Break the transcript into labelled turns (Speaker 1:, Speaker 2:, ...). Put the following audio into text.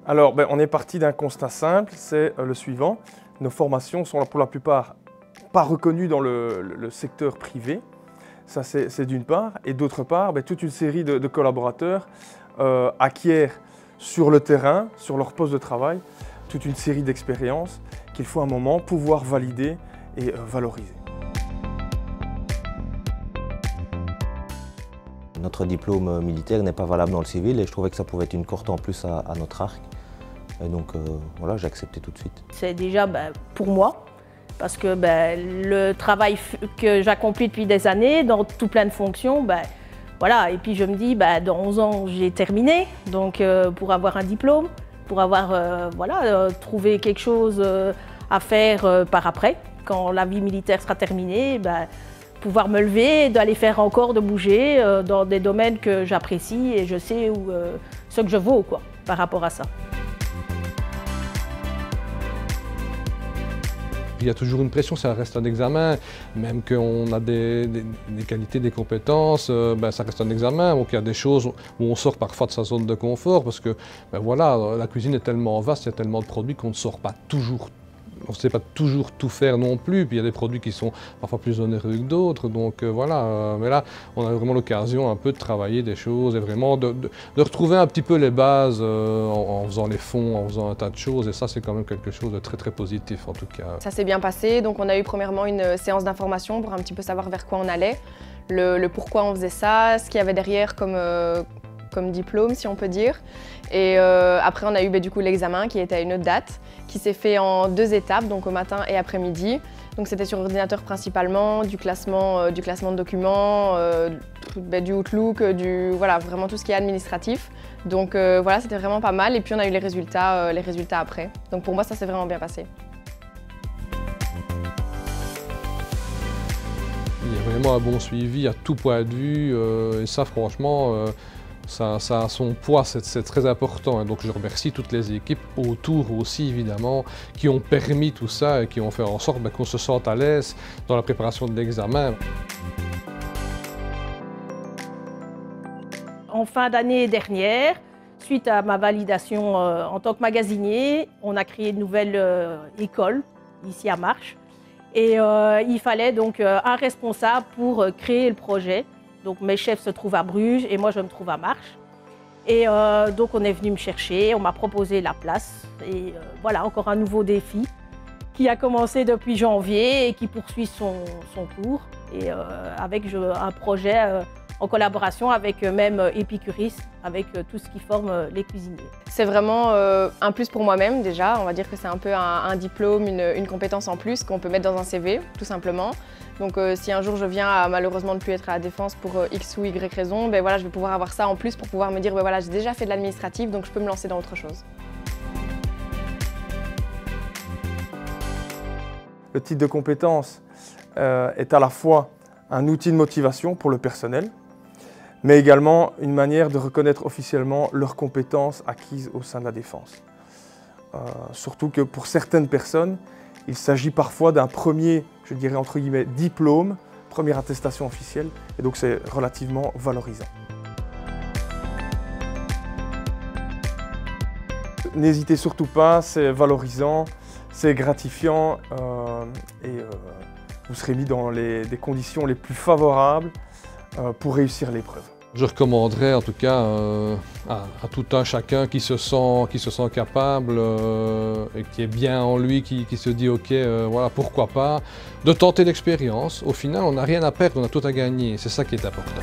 Speaker 1: Alors, on est parti d'un constat simple, c'est le suivant. Nos formations sont pour la plupart pas reconnues dans le secteur privé. Ça, c'est d'une part. Et d'autre part, toute une série de collaborateurs acquièrent sur le terrain, sur leur poste de travail, toute une série d'expériences qu'il faut à un moment pouvoir valider et valoriser.
Speaker 2: Notre diplôme militaire n'est pas valable dans le civil et je trouvais que ça pouvait être une corde en plus à notre arc. Et donc voilà, j'ai accepté tout de suite.
Speaker 3: C'est déjà pour moi, parce que le travail que j'accomplis depuis des années, dans tout plein de fonctions, voilà. Et puis je me dis, dans 11 ans, j'ai terminé, donc pour avoir un diplôme, pour avoir trouvé quelque chose à faire par après, quand la vie militaire sera terminée, pouvoir me lever, d'aller faire encore, de bouger dans des domaines que j'apprécie et je sais ce que je vaux par rapport à ça.
Speaker 4: Il y a toujours une pression, ça reste un examen, même qu'on a des qualités, des compétences, ça reste un examen. Donc il y a des choses où on sort parfois de sa zone de confort parce que voilà, la cuisine est tellement vaste, il y a tellement de produits qu'on ne sort pas toujours. On ne sait pas toujours tout faire non plus, puis il y a des produits qui sont parfois plus onéreux que d'autres, donc voilà. Mais là, on a vraiment l'occasion un peu de travailler des choses et vraiment de retrouver un petit peu les bases en faisant les fonds, en faisant un tas de choses, et ça c'est quand même quelque chose de très très positif en tout cas.
Speaker 5: Ça s'est bien passé, donc on a eu premièrement une séance d'information pour un petit peu savoir vers quoi on allait, le pourquoi on faisait ça, ce qu'il y avait derrière comme diplôme si on peut dire. Et après on a eu du coup l'examen qui était à une autre date, qui s'est fait en 2 étapes, donc au matin et après-midi. Donc c'était sur ordinateur principalement, du classement de documents, du Outlook, voilà, vraiment tout ce qui est administratif. Donc voilà, c'était vraiment pas mal et puis on a eu les résultats après. Donc pour moi ça s'est vraiment bien passé.
Speaker 4: Il y a vraiment un bon suivi à tout point de vue et ça franchement ça a son poids, c'est très important. Et donc je remercie toutes les équipes autour aussi évidemment qui ont permis tout ça et qui ont fait en sorte qu'on se sente à l'aise dans la préparation de l'examen.
Speaker 3: En fin d'année dernière, suite à ma validation en tant que magasinier, on a créé une nouvelle école ici à Marches. Et il fallait donc un responsable pour créer le projet. Donc mes chefs se trouvent à Bruges et moi je me trouve à Marches. Et donc on est venu me chercher, on m'a proposé la place. Et voilà, encore un nouveau défi qui a commencé depuis janvier et qui poursuit son cours. Et avec un projet en collaboration avec même Epicuris, avec tout ce qui forme les cuisiniers.
Speaker 5: C'est vraiment un plus pour moi-même déjà, on va dire que c'est un peu un diplôme, une compétence en plus qu'on peut mettre dans un CV, tout simplement. Donc si un jour je viens à malheureusement ne plus être à la Défense pour X ou Y raison, voilà, je vais pouvoir avoir ça en plus pour pouvoir me dire voilà, j'ai déjà fait de l'administratif, donc je peux me lancer dans autre chose.
Speaker 1: Le titre de compétence est à la fois un outil de motivation pour le personnel, mais également une manière de reconnaître officiellement leurs compétences acquises au sein de la Défense. Surtout que pour certaines personnes, il s'agit parfois d'un premier, je dirais entre guillemets, diplôme, première attestation officielle, et donc c'est relativement valorisant. N'hésitez surtout pas, c'est valorisant, c'est gratifiant et vous serez mis dans des conditions les plus favorables pour réussir l'épreuve.
Speaker 4: Je recommanderais en tout cas à tout un chacun qui se sent capable et qui est bien en lui, qui se dit ok, voilà, pourquoi pas, de tenter l'expérience. Au final, on n'a rien à perdre, on a tout à gagner, c'est ça qui est important.